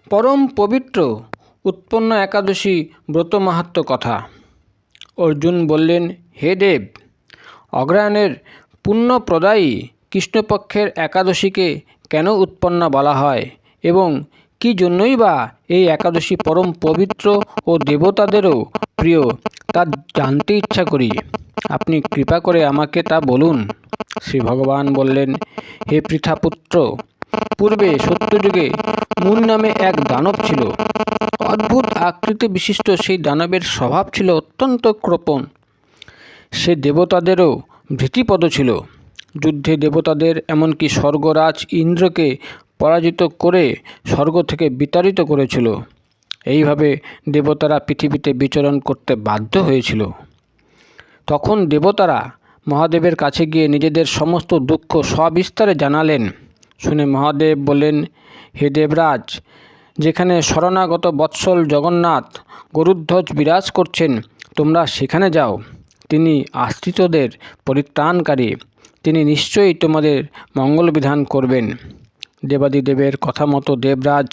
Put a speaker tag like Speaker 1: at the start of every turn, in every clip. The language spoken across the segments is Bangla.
Speaker 1: পরম পবিত্র উৎপন্ন একাদশী ব্রত মাহাত্ম্য কথা। অর্জুন বললেন, হে দেব, অগ্রহায়ণের পুণ্যপ্রদায়ী কৃষ্ণপক্ষের একাদশীকে কেন উৎপন্না বলা হয় এবং কী জন্যই বা এই একাদশী পরম পবিত্র ও দেবতাদেরও প্রিয় তা জানতে ইচ্ছা করি। আপনি কৃপা করে আমাকে তা বলুন। শ্রী ভগবান বললেন, হে পৃথাপুত্র, পূর্বে সত্যযুগে মুন নামে এক দানব ছিল। অদ্ভুত আকৃতি বিশিষ্ট সেই দানবের স্বভাব ছিল অত্যন্ত কৃপণ। সে দেবতাদেরও ভীতিপদ ছিল। যুদ্ধে দেবতাদের এমনকি স্বর্গরাজ ইন্দ্রকে পরাজিত করে স্বর্গ থেকে বিতাড়িত করেছিল। এইভাবে দেবতারা পৃথিবীতে বিচরণ করতে বাধ্য হয়েছিল। তখন দেবতারা মহাদেবের কাছে গিয়ে নিজেদের সমস্ত দুঃখ সবিস্তারে জানালেন। শুনে মহাদেব বললেন, হে দেবরাজ, যেখানে শরণাগত বৎসল জগন্নাথ গরুধ্বজ বিরাজ করছেন, তোমরা সেখানে যাও। তিনি আশ্রিতদের পরিত্রাণকারী, তিনি নিশ্চয়ই তোমাদের মঙ্গল বিধান করবেন। দেবাদিদেবের কথা মতো দেবরাজ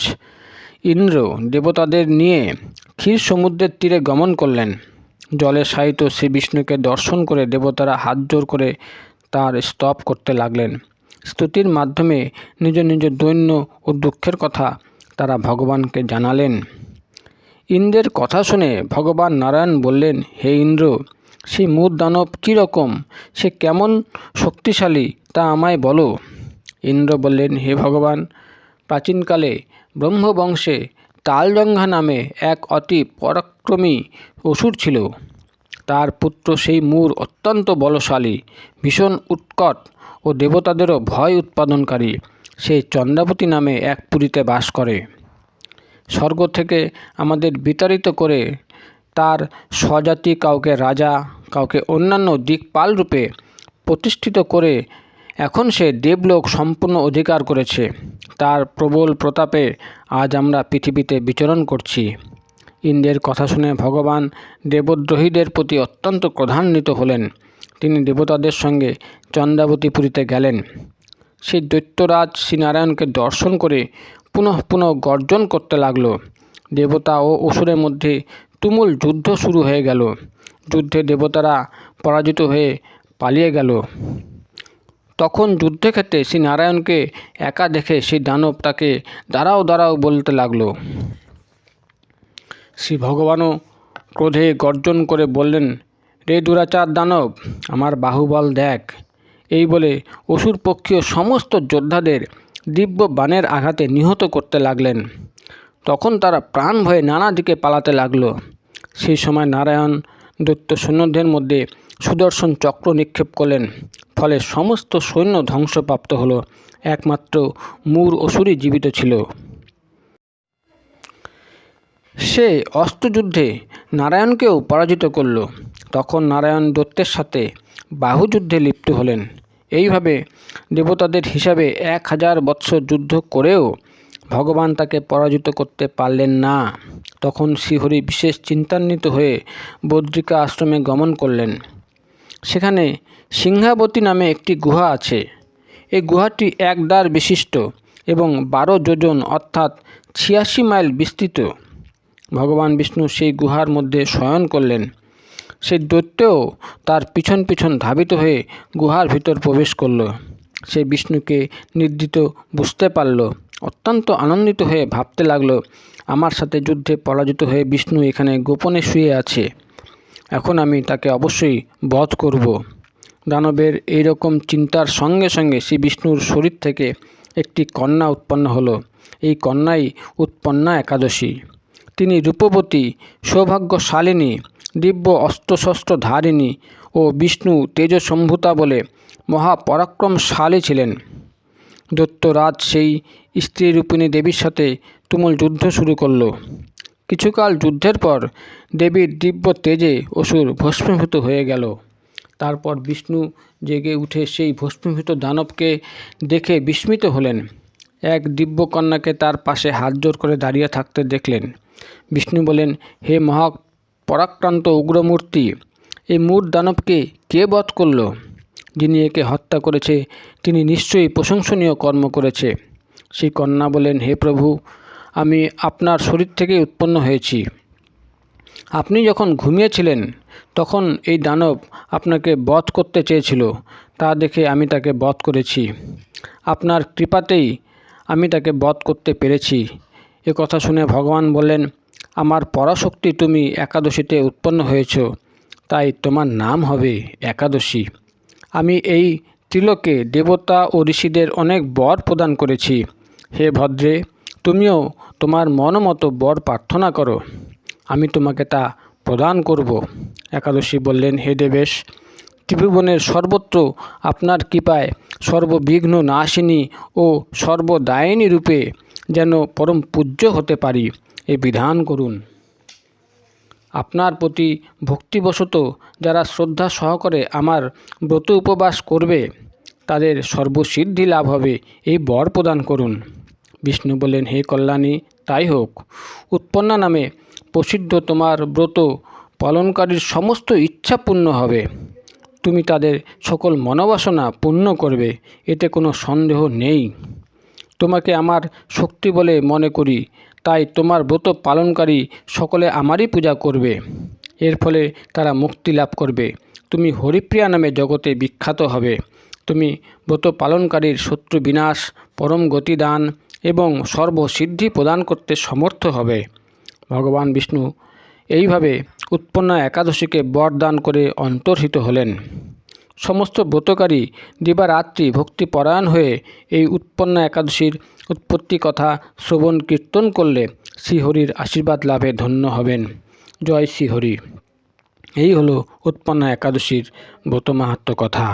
Speaker 1: ইন্দ্র দেবতাদের নিয়ে ক্ষীর সমুদ্রের তীরে গমন করলেন। জলে শায়িত শ্রী বিষ্ণুকে দর্শন করে দেবতারা হাত জোর করে তার স্তব করতে লাগলেন। স্তুতির মাধ্যমে নিজ নিজ দৈন্য ও দুঃখের কথা তারা ভগবানকে জানালেন। ইন্দ্রের কথা শুনে ভগবান নারায়ণ বললেন, হে ইন্দ্র, সেই মূর দানব কীরকম, সে কেমন শক্তিশালী তা আমায় বলো। ইন্দ্র বললেন, হে ভগবান, প্রাচীনকালে ব্রহ্মবংশে তালজঙ্ঘা নামে এক অতি পরাক্রমী অসুর ছিল। তার পুত্র সেই মূর অত্যন্ত বলশালী, ভীষণ উৎকট ও দেবতাদেরও ভয় উৎপাদনকারী। সে চন্দ্রাবতী নামে এক পুরীতে বাস করে। স্বর্গ থেকে আমাদের বিতাড়িত করে তার স্বজাতি কাউকে রাজা, কাউকে অন্যান্য দিকপাল রূপে প্রতিষ্ঠিত করে এখন সে দেবলোক সম্পূর্ণ অধিকার করেছে। তার প্রবল প্রতাপে আজ আমরা পৃথিবীতে বিচরণ করছি। ইন্দ্রের কথা শুনে ভগবান দেবদ্রোহীদের প্রতি অত্যন্ত ক্রোধান্বিত হলেন। তিনি দেবতাদের সঙ্গে চন্দ্রাবতীপুরীতে গেলেন। সেই দৈত্যরাজ শ্রীনারায়ণকে দর্শন করে পুনঃ পুনঃ গর্জন করতে লাগল। দেবতা ও অসুরের মধ্যে তুমুল যুদ্ধ শুরু হয়ে গেল। যুদ্ধে দেবতারা পরাজিত হয়ে পালিয়ে গেল। তখন যুদ্ধক্ষেত্রে শ্রীনারায়ণকে একা দেখে সেই দানব তাকে দাঁড়াও দাঁড়াও বলতে লাগল। শ্রী ভগবানও ক্রোধে গর্জন করে বললেন, রে দুরাচার দানব, আমার বাহুবল দেখ। এই বলে অসুরপক্ষীয় সমস্ত যোদ্ধাদের দিব্য বাণের আঘাতে নিহত করতে লাগলেন। তখন তারা প্রাণ ভয়ে নানা দিকে পালাতে লাগল। সেই সময় নারায়ণ দৈত্য সৈন্যদের মধ্যে সুদর্শন চক্র নিক্ষেপ করলেন। ফলে সমস্ত সৈন্য ধ্বংসপ্রাপ্ত হলো। একমাত্র মূর অসুরই জীবিত ছিল। সে অস্ত্রযুদ্ধে নারায়ণকেও পরাজিত করল। তখন নারায়ণ দৈত্যের সাথে বাহুযুদ্ধে লিপ্ত হলেন। এইভাবে দেবতাদের হিসাবে 1000 বৎসর যুদ্ধ করেও ভগবান তাকে পরাজিত করতে পারলেন না। তখন শ্রীহরি বিশেষ চিন্তান্বিত হয়ে বদ্রিকা আশ্রমে গমন করলেন। সেখানে সিংহাবতী নামে একটি গুহা আছে। এই গুহাটি 1 দ্বার বিশিষ্ট এবং 12 যোজন অর্থাৎ 86 মাইল বিস্তৃত। ভগবান বিষ্ণু সেই গুহার মধ্যে শয়ন করলেন। সেই দৈত্যও তার পিছন পিছন ধাবিত হয়ে গুহার ভিতর প্রবেশ করল। সে বিষ্ণুকে নির্দিত বুঝতে পারল। অত্যন্ত আনন্দিত হয়ে ভাবতে লাগলো, আমার সাথে যুদ্ধে পরাজিত হয়ে বিষ্ণু এখানে গোপনে শুয়ে আছে। এখন আমি তাকে অবশ্যই বধ করব। দানবের এইরকম চিন্তার সঙ্গে সঙ্গে শ্রী বিষ্ণুর শরীর থেকে একটি কন্যা উৎপন্ন হলো। এই কন্যাই উৎপন্না একাদশী। তিনি রূপবতী, সৌভাগ্যশালিনী, দিব্য অস্ত্রশস্ত্র ধারিণী ও বিষ্ণু তেজসম্ভূতা বলে মহাপরাক্রমশালী ছিলেন। দৈত্যরাজ সেই স্ত্রীরূপিণী দেবীর সাথে তুমুল যুদ্ধ শুরু করল। কিছুকাল যুদ্ধের পর দেবীর দিব্য তেজে অসুর ভস্মীভূত হয়ে গেল। তারপর বিষ্ণু জেগে উঠে সেই ভস্মীভূত দানবকে দেখে বিস্মিত হলেন। এক দিব্য কন্যাকে তার পাশে হাত জোর করে দাঁড়িয়ে থাকতে দেখলেন। বিষ্ণু বলেন, হে মহাপরাক্রান্ত উগ্রমূর্তি, এই মূর দানবকে কে বধ করল? যিনি একে হত্যা করেছে তিনি নিশ্চয়ই প্রশংসনীয় কর্ম করেছে। সেই কন্যা বলেন, হে প্রভু, আমি আপনার শরীর থেকেই উৎপন্ন হয়েছি। আপনি যখন ঘুমিয়েছিলেন তখন এই দানব আপনাকে বধ করতে চেয়েছিল, তা দেখে আমি তাকে বধ করেছি। আপনার কৃপাতেই আমি তাকে বধ করতে পেরেছি। এ কথা শুনে ভগবান বললেন, আমার পরাশক্তি, তুমি একাদশীতে উৎপন্ন হয়েছ, তাই তোমার নাম হবে একাদশী। আমি এই ত্রিলোকে দেবতা ও ঋষিদের অনেক বর প্রদান করেছি। হে ভদ্রে, তুমিও তোমার মনমতো বর প্রার্থনা করো, আমি তোমাকে তা প্রদান করব। একাদশী বললেন, হে দেবেশ, ত্রিভুবনের সর্বত্র আপনার কৃপায় সর্ববিঘ্ন নাশিনী ও সর্বদায়িনী রূপে যেন পরম পূজ্য হতে পারি, এ বিধান করুন। আপনার প্রতি ভক্তিবশত যারা শ্রদ্ধা সহকারে আমার ব্রত উপবাস করবে তাদের সর্বসিদ্ধি লাভ হবে, এই বর প্রদান করুন। বিষ্ণু বললেন, হে কল্যাণী, তাই হোক। উৎপন্না নামে প্রসিদ্ধ তোমার ব্রত পালনকারীর সমস্ত ইচ্ছা পূর্ণ হবে। তুমি তাদের সকল মনোবাসনা পূর্ণ করবে, এতে কোনো সন্দেহ নেই। তোমাকে আমার শক্তি বলে মনে করি, তাই তোমার ব্রত পালনকারী সকলে আমারই পূজা করবে। এর ফলে তারা মুক্তি লাভ করবে। তুমি হরিপ্রিয়া নামে জগতে বিখ্যাত হবে। তুমি ব্রত পালনকারীর শত্রু বিনাশ, পরম গতিদান এবং সর্বসিদ্ধি প্রদান করতে সমর্থ হবে। ভগবান বিষ্ণু এইভাবে উৎপন্না একাদশীকে বরদান করে অন্তর্হিত হলেন। সমস্ত ব্রতকারী দিবারাত্রি ভক্তিপরায়ণ হয়ে এই উৎপন্না একাদশীর উৎপত্তি কথা শ্রবণ কীর্তন করলে শ্রীহরির আশীর্বাদ লাভে ধন্য হবেন। জয় শ্রীহরি। এই হলো উৎপন্না একাদশীর ব্রত মাহাত্ম্য কথা।